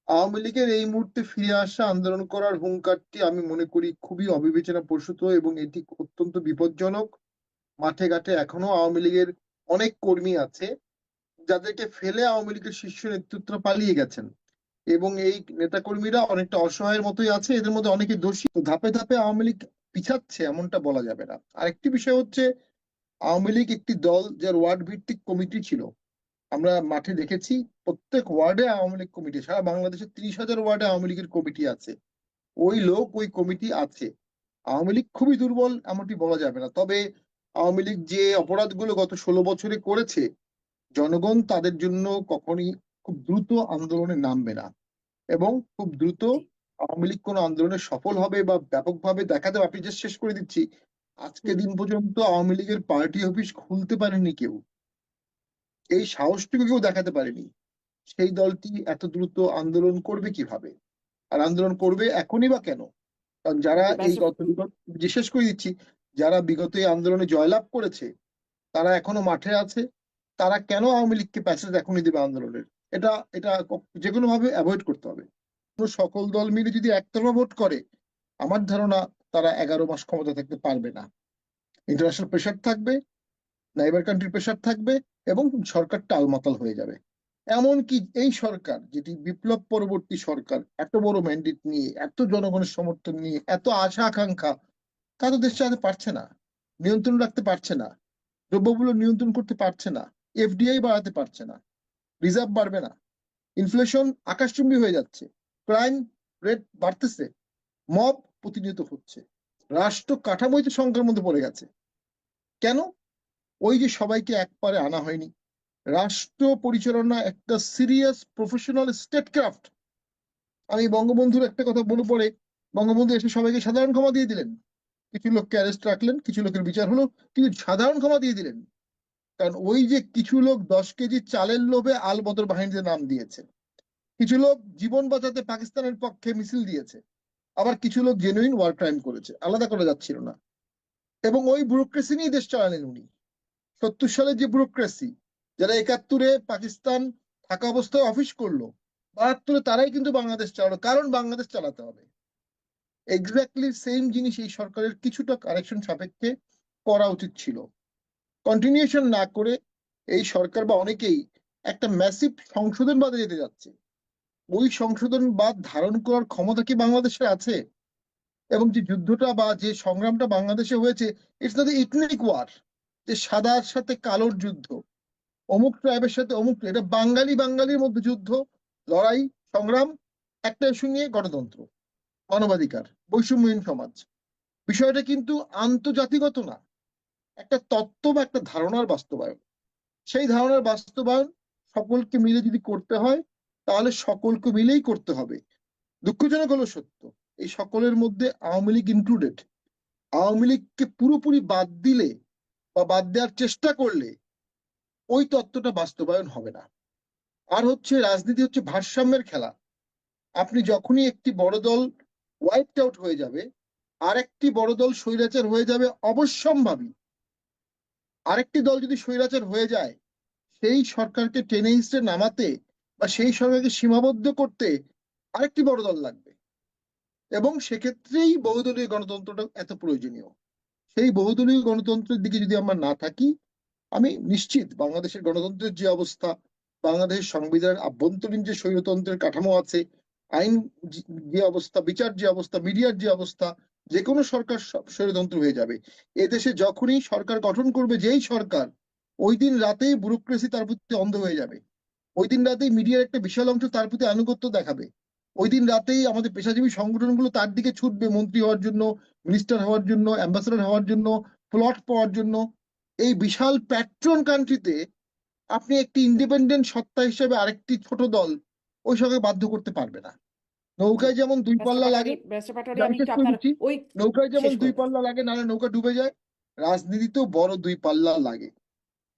আওয়ামী লীগের এই মুহূর্তে ফিরে আসা আন্দোলন করার হুঙ্কারটি আমি মনে করি খুবই অবিবেচনা প্রসূত এবং এটি অত্যন্ত বিপজ্জনক। মাঠে ঘাটে এখনো আওয়ামী লীগের অনেক কর্মী আছে যাদেরকে ফেলে আওয়ামী লীগের শীর্ষ নেতৃত্ব পালিয়ে গেছেন এবং এই নেতাকর্মীরা অনেকটা অসহায়ের মতোই আছে। এদের মধ্যে অনেকে দোষী। তো ধাপে ধাপে আওয়ামী লীগ পিছাচ্ছে এমনটা বলা যাবে না। আরেকটি বিষয় হচ্ছে, আওয়ামী লীগ একটি দল যার ওয়ার্ড ভিত্তিক কমিটি ছিল। আমরা মাঠে দেখেছি প্রত্যেক ওয়ার্ডে আওয়ামী লীগ কমিটি, সারা বাংলাদেশে 30,000 ওয়ার্ডে আওয়ামী লীগের কমিটি আছে। ওই লোক ওই কমিটি আছে। আওয়ামী লীগ খুবই দুর্বল এমনটি বলা যাবে না, তবে আওয়ামী লীগ যে অপরাধগুলো গত 16 বছরে করেছে, জনগণ তাদের জন্য কখনই খুব দ্রুত আন্দোলনে নামবে না এবং খুব দ্রুত জি। আওয়ামী লীগ কোনো আন্দোলনে সফল হবে বা ব্যাপকভাবে দেখা দেবে। আপনি জাস্ট শেষ করে দিচ্ছি, আজকে দিন পর্যন্ত আওয়ামী লীগের পার্টি অফিস খুলতে পারেনি কেউ, এই সাহসটুকু কেউ দেখাতে পারেনি। সেই দলটি এত দ্রুত আন্দোলন করবে কিভাবে? আর আন্দোলন করবে এখনই বা কেন? কারণ যারা জি, এই বিগত, বিশেষ করে দিচ্ছি, যারা বিগত এই আন্দোলনে জয়লাভ করেছে তারা এখনো মাঠে আছে। তারা কেন আওয়ামী লীগকে প্যাসেজ এখনই দেবে আন্দোলনের? এটা এটা যে কোনো ভাবে অ্যাভয়েড করতে হবে। সকল দল মিলে যদি একতরফা ভোট করে, আমার ধারণা তারা 11 মাস ক্ষমতা থাকতে পারবে না। ইন্টারন্যাশনাল প্রেশার থাকবে, নাইবার কান্ট্রির প্রেশার থাকবে এবং সরকার টালমাটাল হয়ে যাবে। এমনকি এই সরকার, যেটি বিপ্লব পরবর্তী সরকার, এত বড় ম্যান্ডেট নিয়ে, এত জনগণের সমর্থন নিয়ে, এত আশা আকাঙ্ক্ষা, তা তো দেশ চালাতে পারছে না, নিয়ন্ত্রণ রাখতে পারছে না, দ্রব্যমূল্য নিয়ন্ত্রণ করতে পারছে না, এফডিআই বাড়াতে পারছে না, রিজার্ভ বাড়বে না, ইনফ্লেশন আকাশচুম্বী হয়ে যাচ্ছে, ক্রাইম রেট বাড়তেছে, মব প্রতিনিয়ত হচ্ছে, রাষ্ট্র কাঠামোই তো সংকটের মধ্যে পড়ে গেছে। কেন? ওই যে সবাইকে একবারে আনা হয়নি। রাষ্ট্র পরিচালনা একটা সিরিয়াস প্রফেশনাল স্টেটক্রাফট। আমি বঙ্গবন্ধুর একটা কথা মনে পড়ে, বঙ্গবন্ধু এসে সবাইকে সাধারণ ক্ষমা দিয়ে দিলেন। কিছু লোককে অ্যারেস্ট রাখলেন, কিছু লোকের বিচার হলো, কিন্তু সাধারণ ক্ষমা দিয়ে দিলেন। কারণ ওই যে কিছু লোক 10 কেজি চালের লোভে আল বদর বাহিনীতে নাম দিয়েছে, কিছু লোক জীবন বাঁচাতে পাকিস্তানের পক্ষে মিছিল দিয়েছে, আবার কিছু লোক জেনুইন ওয়ার ক্রাইম করেছে, আলাদা করা যাচ্ছিল না। এবং ওই ব্যুরোক্রেসি নিয়ে দেশ চালালেন উনি। 70 সালের যে ব্যুরোক্রেসি, যারা 71-এ পাকিস্তান থাকা অবস্থায় অফিস করলো, 72-এ তারাই কিন্তু বাংলাদেশ চালালো, কারণ বাংলাদেশ চালাতে হবে। এক্স্যাক্টলি সেম জিনিস এই সরকারের কিছুটা কারেকশন সাপেক্ষে করা উচিত ছিল। কন্টিনিউশন না করে এই সরকার বা অনেকেই একটা ম্যাসিভ সংশোধনবাদে যেতে যাচ্ছে। ওই সংশোধনবাদ ধারণ করার ক্ষমতা কি বাংলাদেশের আছে? এবং যে যুদ্ধটা বা যে সংগ্রামটা বাংলাদেশে হয়েছে, ইটস নট ইথনিক ওয়ার, যে সাদার সাথে কালোর যুদ্ধ, অমুক ট্রাইবের সাথে অমুক, এটা বাঙালি বাঙালির মধ্যে যুদ্ধ, লড়াই, সংগ্রাম, একটা ইস্যু নিয়ে গণতন্ত্র, মানবাধিকার, বৈষম্যহীন সমাজ। বিষয়টা কিন্তু আন্তর্জাতিকত না, একটা তত্ত্ব বা একটা ধারণার বাস্তবায়ন। সেই ধারণার বাস্তবায়ন সকলকে মিলে যদি করতে হয়, তাহলে সকলকে মিলেই করতে হবে। দুঃখজনক হলো সত্য, এই সকলের মধ্যে আওয়ামী লীগ ইনক্লুডেড। আওয়ামী লীগকে পুরোপুরি বাদ দিলে বা বাদ দেওয়ার চেষ্টা করলে ওই তত্ত্বটা বাস্তবায়ন হবে না। আর হচ্ছে, রাজনীতি হচ্ছে ভারসাম্যের খেলা। আপনি যখনই একটি বড় দল ওয়াইপড আউট হয়ে যাবে, আরেকটি বড় দল স্বৈরাচার হয়ে যাবে অবশ্যম্ভাবী। আরেকটি দল যদি স্বৈরাচার হয়ে যায়, সেই সরকারকে টেনে হিঁচড়ে নামাতে বা সেই সরকারকে সীমাবদ্ধ করতে আরেকটি বড় দল লাগবে। এবং সেক্ষেত্রেই বহুদলীয় গণতন্ত্রটা এত প্রয়োজনীয়। সেই বহুদলীয় গণতন্ত্রের দিকে যদি আমরা না থাকি, আমি নিশ্চিত বাংলাদেশের গণতন্ত্রের যে অবস্থা, বাংলাদেশের সংবিধানের আভ্যন্তরীণ যে স্বৈরতন্ত্রের কাঠামো আছে, আইন যে অবস্থা, বিচার যে অবস্থা, মিডিয়ার যে অবস্থা, যে কোনো সরকার স্বৈরতন্ত্র হয়ে যাবে। এদেশে যখনই সরকার গঠন করবে যেই সরকার, ওই দিন রাতেই ব্যুরোক্রেসি তার প্রতি অন্ধ হয়ে যাবে। ওই দিন রাতেই মিডিয়ার একটা বিশাল অংশ তার প্রতি আনুগত্য দেখাবে। ওই দিন রাতেই আমাদের পেশাজীবী সংগঠনগুলো তার দিকে ছুটবে, মন্ত্রী হওয়ার জন্য, মিনিস্টার হওয়ার জন্য, অ্যাম্বাসেডর হওয়ার জন্য, প্লট পাওয়ার জন্য। এই বিশাল প্যাট্রন কান্ট্রিতে আপনি একটি ইন্ডিপেন্ডেন্ট সত্তা হিসেবে আরেকটি ছোট দল ওই সঙ্গে বাধ্য করতে পারবে না। জি, নৌকায় যেমন দুই ব্যারিস্টার পাল্লা পাটোয়ারি, লাগে, ব্যারিস্টার পাটোয়ারি, আমি আমি শেষ একটু করে আপনার দিচ্ছি, ওই নৌকায় যেমন শেষ দুই করে দেন। পাল্লা লাগে, নাহলে নৌকা ডুবে যায়, রাজনীতিতেও বড় দুই পাল্লা লাগে।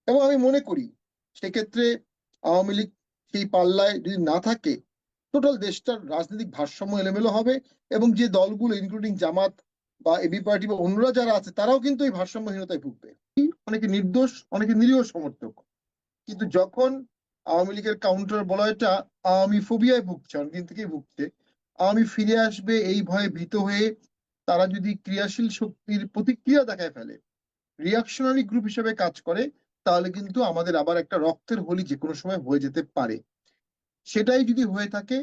এবং আমি মনে করি সেক্ষেত্রে আওয়ামী লীগ সেই পাল্লায় যদি না থাকে, টোটাল দেশটার রাজনৈতিক ভারসাম্য এলোমেলো হবে। এবং যে দলগুলো ইনক্লুডিং জামাত বা এবি পার্টি বা অন্যরা যারা আছে, তারাও কিন্তু এই ভারসাম্যহীনতায় ভুগবে। অনেকে নির্দোষ, অনেকে নিরীহ সমর্থক। কিন্তু যখন আওয়ামী লীগের কাউন্টার বলয়টা আওয়ামী ফোবিয়ায় ভুগছে, অনেকদিন থেকেই ভুগছে। আওয়ামী ফিরে আসবে এই ভয়ে ভীত হয়ে তারা যদি ক্রিয়াশীল শক্তির প্রতিক্রিয়া দেখায় ফেলে, রিয়াকশনারি গ্রুপ হিসেবে কাজ করে, তাহলে কিন্তু আমাদের আবার একটা রক্তের হোলি যে কোনো সময় হয়ে যেতে পারে। সেটাই যদি হয়ে থাকে,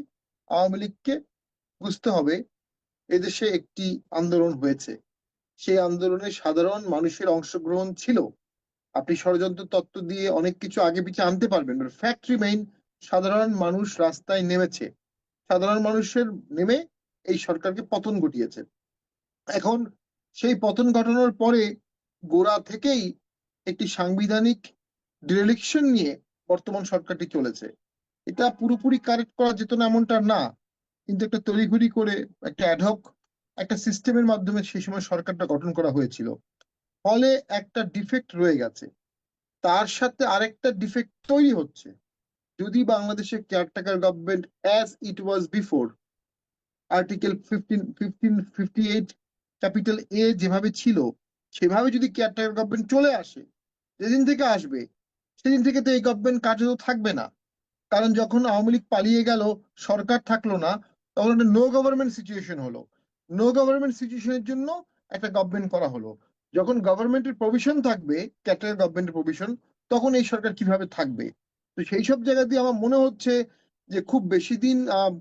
আওয়ামী লীগকে বুঝতে হবে এদেশে একটি আন্দোলন হয়েছে, সেই আন্দোলনে সাধারণ মানুষের অংশগ্রহণ ছিল। আপনি ষড়যন্ত্র তত্ত্ব দিয়ে অনেক কিছু আগে পিছিয়ে আনতে পারবেন, ফ্যাক্ট রিমেইন, সাধারণ মানুষ রাস্তায় নেমেছে, সাধারণ মানুষের নেমে এই সরকারকে পতন ঘটিয়েছে। এখন সেই পতন ঘটানোর পরে গোড়া থেকেই একটি সাংবিধানিক ডিরেকশন নিয়ে বর্তমান সরকারটি চলেছে। এটা পুরোপুরি কারেক্ট করা যেত না এমনটা না, কিন্তু একটা তড়িঘড়ি করে একটা অ্যাডহক একটা সিস্টেমের মাধ্যমে সেই সময় সরকারটা গঠন করা হয়েছিল। ফলে একটা ডিফেক্ট রয়ে গেছে, তার সাথে আরেকটা ডিফেক্ট তৈরি হচ্ছে। যদি বাংলাদেশের caretaker government as it was before article 1558 capital A যেভাবে ছিল, সেভাবে যদি কেয়ারটেকার গভর্নমেন্ট চলে আসে, যেদিন থেকে আসবে সেদিন থেকে তো এই গভর্নমেন্ট কার্যত থাকবে না। কারণ যখন আওয়ামী লীগ পালিয়ে গেল, সরকার থাকলো না, তখন একটা নো গভর্নমেন্ট সিচুয়েশন হলো। নো গভর্নমেন্ট সিচুয়েশনের জন্য একটা গভর্নমেন্ট করা হলো। যখন গভর্নমেন্টের প্রভিশন থাকবে, ক্যাটার গভর্নমেন্টের প্রভিশন, তখন এই সরকার কিভাবে থাকবে? তো সেই সব জায়গা দিয়ে আমার মনে হচ্ছে যে খুব বেশি দিন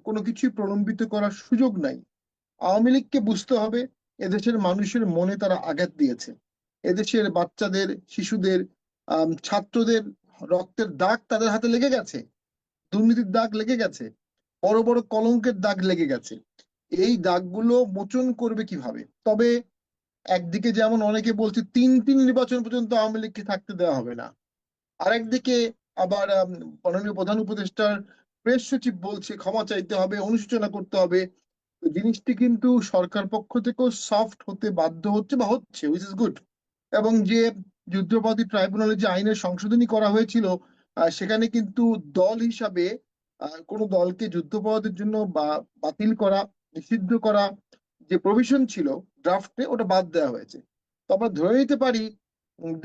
কোনো কিছুই প্রলম্বিত করার সুযোগ নাই। আওয়ামী লীগকে বুঝতে হবে এদেশের মানুষের মনে তারা আঘাত দিয়েছে, এদেশের বাচ্চাদের, শিশুদের, ছাত্রদের রক্তের দাগ তাদের হাতে লেগে গেছে, দুর্নীতির দাগ লেগে গেছে, বড় বড় কলঙ্কের দাগ লেগে গেছে। এই দাগগুলো মোচন করবে কিভাবে? তবে একদিকে যেমন অনেকে বলছে 3 নির্বাচন পর্যন্ত আওয়ামী লীগকে থাকতে দেওয়া হবে না, আরেকদিকে আবার মাননীয় প্রধান উপদেষ্টার প্রেস সচিব বলছে ক্ষমা চাইতে হবে, অনুশোচনা করতে হবে। তো জিনিসটি কিন্তু সরকার পক্ষ থেকেও সফট হতে বাধ্য হচ্ছে বা হচ্ছে, উইচ ইজ গুড। এবং যে যুদ্ধাপরাধী ট্রাইব্যুনালে যে আইনের সংশোধনী করা হয়েছিল, সেখানে কিন্তু দল হিসাবে কোনো দলকে যুদ্ধাপরাধের জন্য বা বাতিল করা, নিষিদ্ধ করা যে প্রভিশন ছিল ড্রাফটে, ওটা বাদ দেওয়া হয়েছে। তো আমরা ধরে নিতে পারি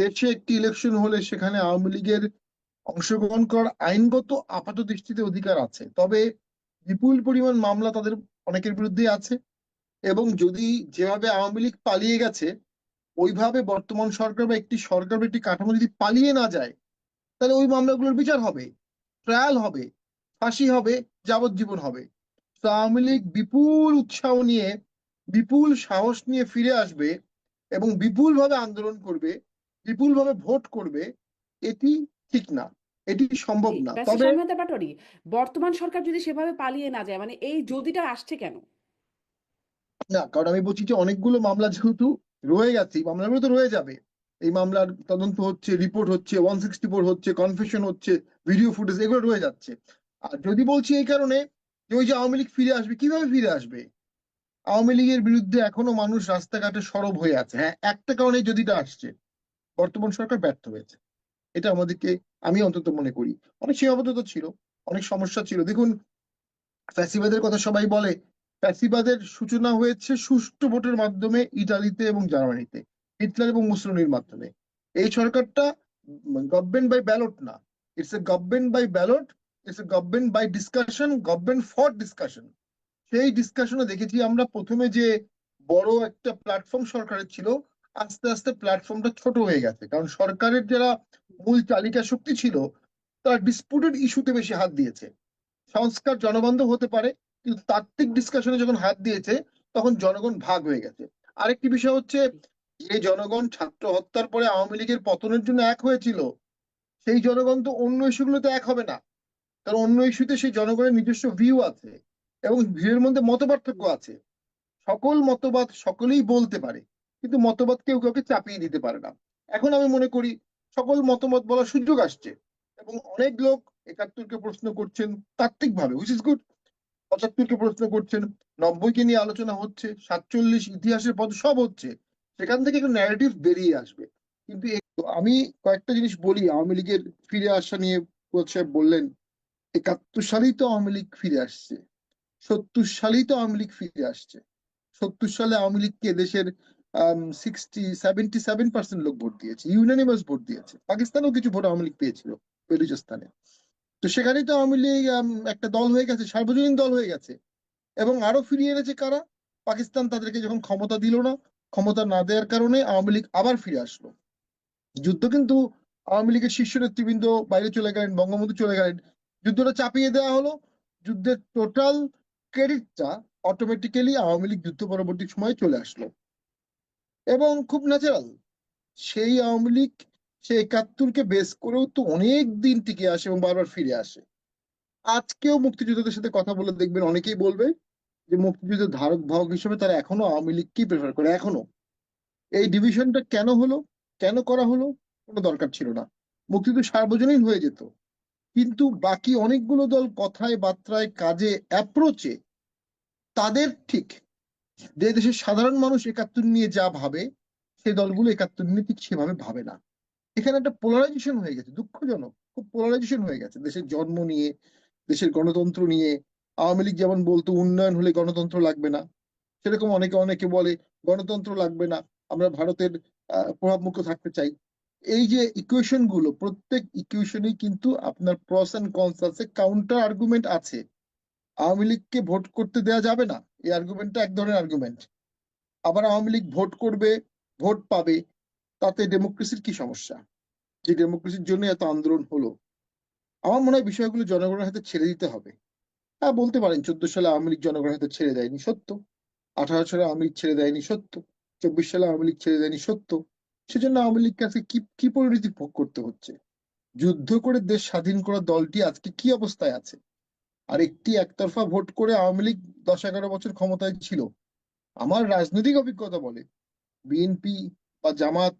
দেশে একটি ইলেকশন হলে সেখানে আওয়ামী লীগের অংশগ্রহণ করার আইনগত আপাত দৃষ্টিতে অধিকার আছে। তবে বিপুল পরিমাণ মামলা তাদের অনেকের বিরুদ্ধে আছে, এবং যদি যেভাবে আওয়ামী লীগ পালিয়ে গেছে ওইভাবে বর্তমান সরকার বা একটি সরকার বা একটি কাঠামো যদি পালিয়ে না যায়, তাহলে ওই মামলাগুলোর বিচার হবে, ট্রায়াল হবে, ফাঁসি হবে, যাবজ্জীবন হবে। তো আওয়ামী লীগ বিপুল উৎসাহ নিয়ে, বিপুল সাহস নিয়ে ফিরে আসবে এবং বিপুল ভাবে আন্দোলন করবে, বিপুল ভাবে ভোট করবে। এটি ঠিক না, এটি জি, সম্ভব না। ব্যারিস্টার তবে শামীম পাটোয়ারি, বর্তমান সরকার যদি সেভাবে পালিয়ে না যায়, মানে এই যদিটা আসছে কেন? না, কারণ আমি বলছি যে অনেকগুলো মামলা যেহেতু রয়ে গেছে, এই মামলাগুলো তো রয়ে যাবে। এই মামলার তদন্ত হচ্ছে, রিপোর্ট হচ্ছে, 164 হচ্ছে, কনফেশন হচ্ছে, ভিডিও ফুটেজ, এগুলো রয়ে যাচ্ছে। আর যদি বলছি এই কারণে যে ওই যে আওয়ামী লীগ ফিরে আসবে, কিভাবে ফিরে আসবে? আওয়ামী লীগের বিরুদ্ধে এখনো মানুষ রাস্তাঘাটে সরব হয়ে আছে। হ্যাঁ, একটা কারণে যদিটা আসছে, বর্তমান সরকার ব্যর্থ হয়েছে। এটা আমাদেরকে, আমি অন্তত মনে করি, অনেক সীমাবদ্ধতা ছিল, অনেক সমস্যা ছিল। দেখুন, ফ্যাসিবাদের কথা সবাই বলে, ফ্যাসিবাদের সূচনা হয়েছে সুষ্ঠু ভোটের মাধ্যমে ইতালিতে এবং জার্মানিতে, হিটলার এবং মুসলিনের মাধ্যমে। এই সরকারটা গভর্নমেন্ট বাই ব্যালট না, it's a government by ballot, it's a government by discussion, government for discussion. সেই ডিসকাশনে দেখেছি আমরা প্রথমে যে বড় একটা প্ল্যাটফর্ম সরকারের ছিল, আস্তে আস্তে প্ল্যাটফর্মটা ছোট হয়ে গেছে, কারণ সরকারের যারা মূল চালিকা শক্তি ছিল তারা ডিসপুটেড ইস্যুতে বেশি হাত দিয়েছে। সংস্কার জনবান্ধব হতে পারে, কিন্তু তাত্ত্বিক ডিসকাশনে যখন হাত দিয়েছে তখন জনগণ ভাগ হয়ে গেছে। আরেকটি বিষয় হচ্ছে, যে জনগণ ছাত্র হত্যার পরে আওয়ামী লীগের পতনের জন্য এক হয়েছিল, সেই জনগণ তো অন্য ইস্যুগুলোতে এক হবে না। কারণ অন্য ইস্যুতে সেই জনগণের নিজস্ব ভিউ আছে এবং ভিউয়ের মধ্যে মতপার্থক্য আছে। সকল মতবাদ সকলেই বলতে পারে, কিন্তু মতবাদ কেউ কাউকে চাপিয়ে দিতে পারে না। এখন আমি মনে করি সকল মতামত বলার সুযোগ আসছে, এবং অনেক লোক 71-কে প্রশ্ন করছেন তাত্ত্বিক ভাবে, হুইচ ইজ গুড। 75-কে প্রশ্ন করছেন, 90-কে নিয়ে আলোচনা হচ্ছে, 47 ইতিহাসের পথ সব হচ্ছে। সেখান থেকে একটা ন্যারেটিভ বেরিয়ে আসবে। কিন্তু আমি কয়েকটা জিনিস বলি আওয়ামী লীগের ফিরে আসা নিয়ে। কোচ সাহেব বললেন 71 সালেই তো আওয়ামী লীগ ফিরে আসছে, 70 সালেই তো আওয়ামী লীগ ফিরে আসছে। 70 সালে আওয়ামী লীগকে দেশের 77% লোক ভোট দিয়েছে, ইউনানিমাস ভোট দিয়েছে। পাকিস্তানেও কিছু ভোট আওয়ামী লীগ পেয়েছিল, বেলুচিস্তানে। তো সেখানেই তো আওয়ামী লীগ একটা দল হয়ে গেছে, সার্বজনীন দল হয়ে গেছে। এবং আরো ফিরিয়ে এনেছে কারা? পাকিস্তান তাদেরকে যখন ক্ষমতা দিল না, ক্ষমতা না দেওয়ার কারণে আওয়ামী লীগ আবার ফিরে আসলো। যুদ্ধ কিন্তু আওয়ামী লীগের শীর্ষ নেতৃবৃন্দ বাইরে চলে গেলেন, বঙ্গবন্ধু চলে গেলেন, যুদ্ধটা চাপিয়ে দেওয়া হলো। যুদ্ধের টোটাল ক্রেডিটটা অটোমেটিক্যালি আওয়ামী লীগ যুদ্ধ পরবর্তী সময়ে চলে আসলো। এবং খুব ন্যাচারাল, সেই আওয়ামী লীগ সে 71-কে বেস করেও তো অনেক দিন টিকে আসে এবং বারবার ফিরে আসে। আজকেও মুক্তিযোদ্ধাদের সাথে কথা বলে দেখবেন অনেকেই বলবে যে মুক্তিযুদ্ধের ধারক বাহক হিসেবে তারা এখনো আওয়ামী লীগকেই প্রেফার করে। এখনো এই ডিভিশনটা কেন হলো, কেন করা হলো, কোনো দরকার ছিল না। মুক্তিযুদ্ধ সার্বজনীন হয়ে যেত। কিন্তু বাকি অনেকগুলো দল কথায় বার্তায় কাজে অ্যাপ্রোচে তাদের ঠিক যে দেশের সাধারণ মানুষ 71 নিয়ে যা ভাবে, সেই দলগুলো 71 নিয়ে ঠিক সেভাবে ভাবে না। এখানে একটা পোলারাইজেশন হয়ে গেছে, দুঃখজনক, খুব পোলারাইজেশন হয়ে গেছে দেশের জন্ম নিয়ে, দেশের গণতন্ত্র নিয়ে। আওয়ামী লীগ যেমন বলতো উন্নয়ন হলে গণতন্ত্র লাগবে না, সেরকম অনেকে অনেকে বলে গণতন্ত্র লাগবে না, আমরা ভারতের প্রভাবমুক্ত থাকতে চাই। এই যে ইকুয়েশন গুলো, প্রত্যেক ইকুয়েশনেই কিন্তু আপনার প্রস এন্ড কনস আছে, কাউন্টার আর্গুমেন্ট আছে। আওয়ামী লীগকে ভোট করতে দেওয়া যাবে না, এই আর্গুমেন্টটা এক ধরনের আর্গুমেন্ট। আবার আওয়ামী লীগ ভোট করবে, ভোট পাবে, তাতে ডেমোক্রেসির কি সমস্যা? যে ডেমোক্রেসির জন্য এত আন্দোলন হলো। আমার মনে হয় বিষয়গুলো জনগণের হাতে ছেড়ে দিতে হবে। হ্যাঁ, বলতে পারেন 14 সালে আওয়ামী লীগ জনগণের হাতে ছেড়ে দেয়নি, সত্য। 18 সালে আওয়ামী লীগ ছেড়ে দেয়নি, সত্য। 24 সালে আওয়ামী লীগ ছেড়ে দেয়নি, সত্য। সেজন্য আওয়ামী লীগকে আজকে কি কি পরিণতি ভোগ করতে হচ্ছে? যুদ্ধ করে দেশ স্বাধীন করা দলটি আজকে কি অবস্থায় আছে? আর একটি একতরফা ভোট করে আওয়ামী লীগ 10-11 বছর ক্ষমতায় ছিল। আমার রাজনৈতিক অভিজ্ঞতা বলে বিএনপি বা জামাত